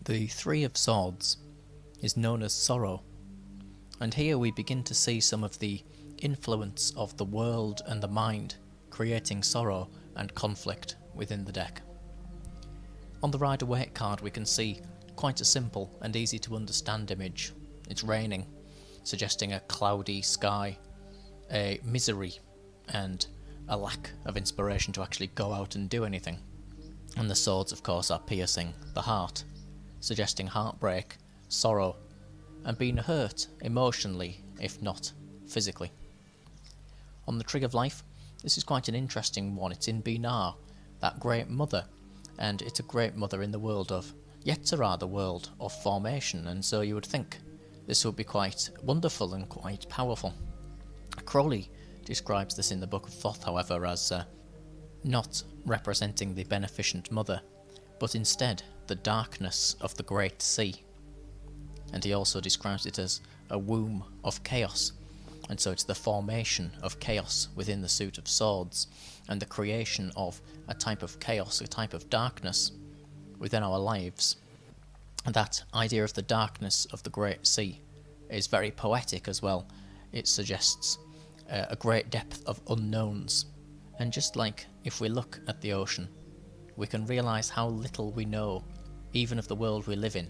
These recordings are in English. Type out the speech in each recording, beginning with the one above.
The Three of Swords is known as sorrow, and here we begin to see some of the influence of the world and the mind creating sorrow and conflict within the deck. On the Rider-Waite card we can see quite a simple and easy to understand image. It's raining, suggesting a cloudy sky, a misery and a lack of inspiration to actually go out and do anything. And the swords of course are piercing the heart, suggesting heartbreak, sorrow, and being hurt emotionally, if not physically. On the Tree of Life, this is quite an interesting one. It's in Binar, that great mother, and it's a great mother in the world of Yetzirah, the world of formation, and so you would think this would be quite wonderful and quite powerful. Crowley describes this in the Book of Thoth, however, as not representing the beneficent mother, but instead the darkness of the great sea. And he also describes it as a womb of chaos, and so it's the formation of chaos within the suit of swords, and the creation of a type of chaos, a type of darkness within our lives. And that idea of the darkness of the great sea is very poetic as well. It suggests a great depth of unknowns, and just like if we look at the ocean, we can realise how little we know even of the world we live in,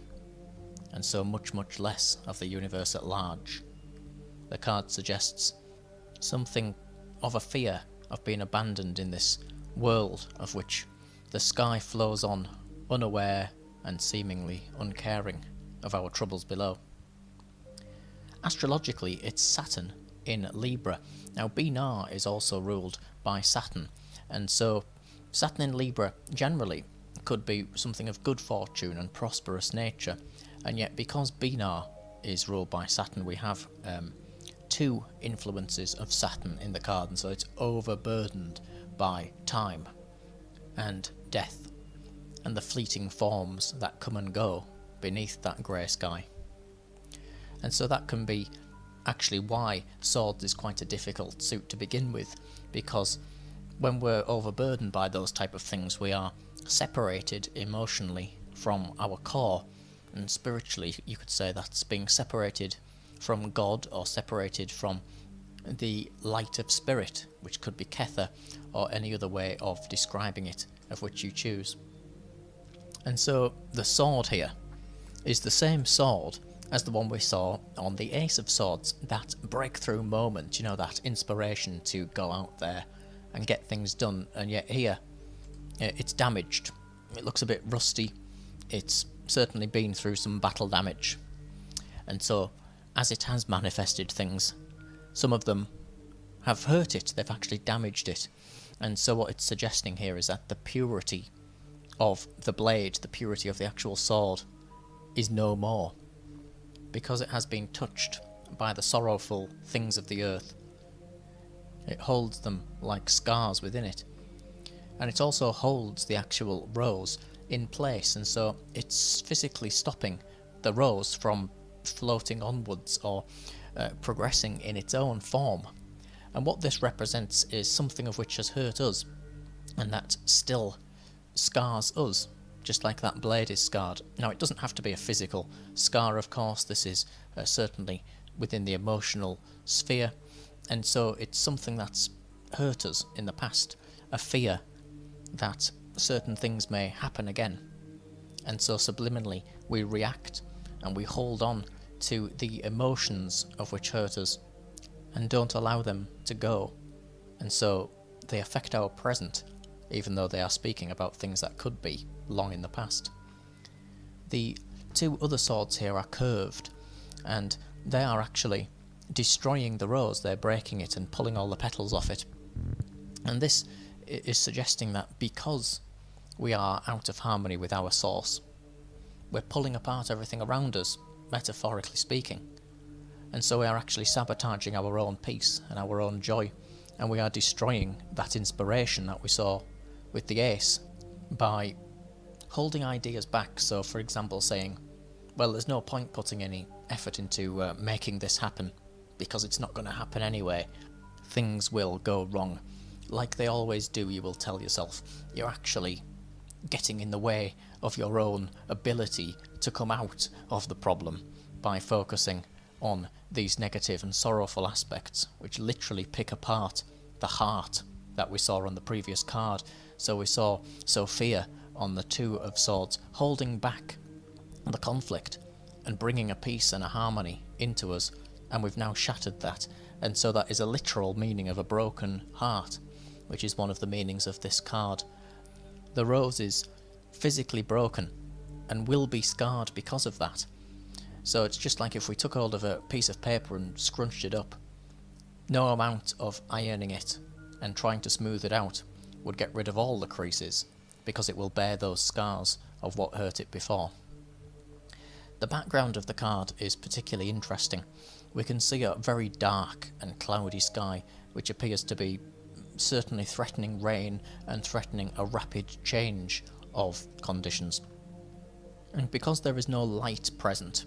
and so much less of the universe at large. The card suggests something of a fear of being abandoned in this world of which the sky flows on, unaware and seemingly uncaring of our troubles below. Astrologically, it's Saturn in Libra. Now Binar is also ruled by Saturn, and so Saturn in Libra generally could be something of good fortune and prosperous nature, and yet because Binar is ruled by Saturn, we have two influences of Saturn in the card, and so it's overburdened by time and death and the fleeting forms that come and go beneath that grey sky. And so that can be actually why swords is quite a difficult suit to begin with, because when we're overburdened by those type of things, we are separated emotionally from our core, and spiritually you could say that's being separated from God, or separated from the light of spirit, which could be Kether or any other way of describing it, of which you choose. And so the sword here is the same sword as the one we saw on the Ace of Swords, that breakthrough moment, you know, that inspiration to go out there and get things done, and yet here it's damaged. It looks a bit rusty, it's certainly been through some battle damage, and so as it has manifested things, some of them have hurt it, they've actually damaged it, and so what it's suggesting here is that the purity of the blade, the purity of the actual sword, is no more, because it has been touched by the sorrowful things of the earth. It holds them like scars within it, and it also holds the actual rose in place, and so it's physically stopping the rose from floating onwards or progressing in its own form. And what this represents is something of which has hurt us, and that still scars us, just like that blade is scarred. Now, it doesn't have to be a physical scar, of course. This is certainly within the emotional sphere, and so it's something that's hurt us in the past, a fear that certain things may happen again, and so subliminally we react and we hold on to the emotions of which hurt us and don't allow them to go, and so they affect our present, even though they are speaking about things that could be long in the past. The two other swords here are curved, and they are actually destroying the rose. They're breaking it and pulling all the petals off it, and this is suggesting that because we are out of harmony with our source, we're pulling apart everything around us, metaphorically speaking, and so we are actually sabotaging our own peace and our own joy, and we are destroying that inspiration that we saw with the ace by holding ideas back. So for example saying, well, there's no point putting any effort into making this happen because it's not going to happen anyway, things will go wrong, like they always do, you will tell yourself. You're actually getting in the way of your own ability to come out of the problem by focusing on these negative and sorrowful aspects, which literally pick apart the heart that we saw on the previous card. So we saw Sophia on the Two of Swords holding back the conflict and bringing a peace and a harmony into us, and we've now shattered that. And so that is a literal meaning of a broken heart, which is one of the meanings of this card. The rose is physically broken and will be scarred because of that. So it's just like if we took hold of a piece of paper and scrunched it up. No amount of ironing it and trying to smooth it out would get rid of all the creases, because it will bear those scars of what hurt it before. The background of the card is particularly interesting. We can see a very dark and cloudy sky, which appears to be certainly threatening rain and threatening a rapid change of conditions. And because there is no light present,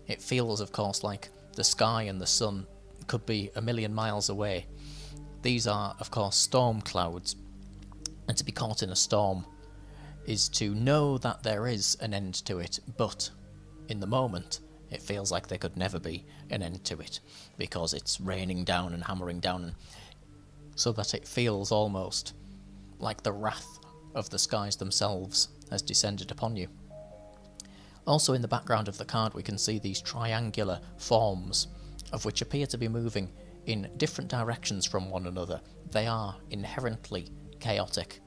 it feels, of course, like the sky and the sun could be a million miles away. These are, of course, storm clouds, and to be caught in a storm is to know that there is an end to it, but in the moment it feels like there could never be an end to it, because it's raining down and hammering down, so that it feels almost like the wrath of the skies themselves has descended upon you. Also in the background of the card we can see these triangular forms, of which appear to be moving in different directions from one another. They are inherently chaotic.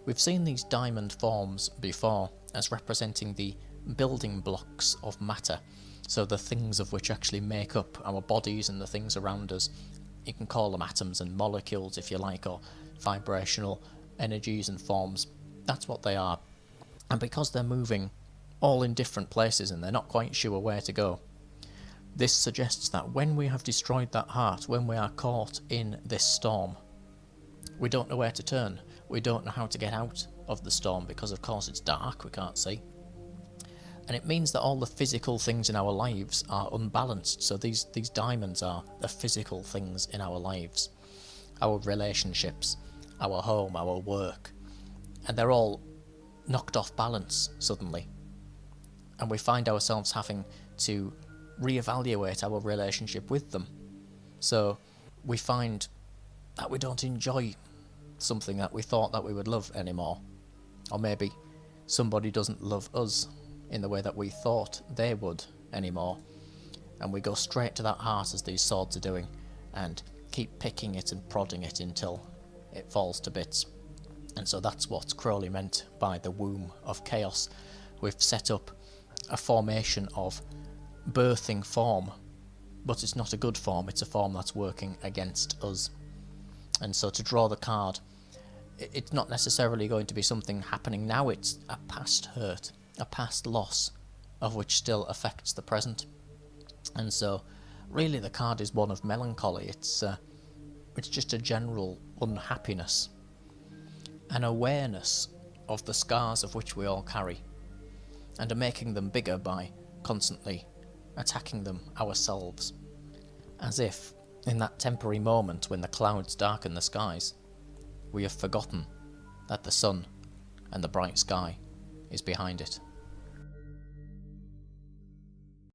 We've seen these diamond forms before as representing the building blocks of matter, so the things of which actually make up our bodies and the things around us. You can call them atoms and molecules if you like, or vibrational energies and forms. That's what they are. And because they're moving all in different places and they're not quite sure where to go, this suggests that when we have destroyed that heart, when we are caught in this storm, we don't know where to turn. We don't know how to get out of the storm, because of course it's dark, we can't see. And it means that all the physical things in our lives are unbalanced. So these diamonds are the physical things in our lives. Our relationships, our home, our work. And they're all knocked off balance suddenly. And we find ourselves having to reevaluate our relationship with them. So we find that we don't enjoy something that we thought that we would love anymore. Or maybe somebody doesn't love us in the way that we thought they would anymore. And we go straight to that heart, as these swords are doing, and keep picking it and prodding it until it falls to bits. And so that's what Crowley meant by the womb of chaos. We've set up a formation of birthing form, but it's not a good form, it's a form that's working against us. And so to draw the card, it's not necessarily going to be something happening now, it's a past hurt, a past loss, of which still affects the present. And so really the card is one of melancholy. It's just a general unhappiness, an awareness of the scars of which we all carry, and are making them bigger by constantly attacking them ourselves, as if in that temporary moment when the clouds darken the skies, we have forgotten that the sun and the bright sky is behind it.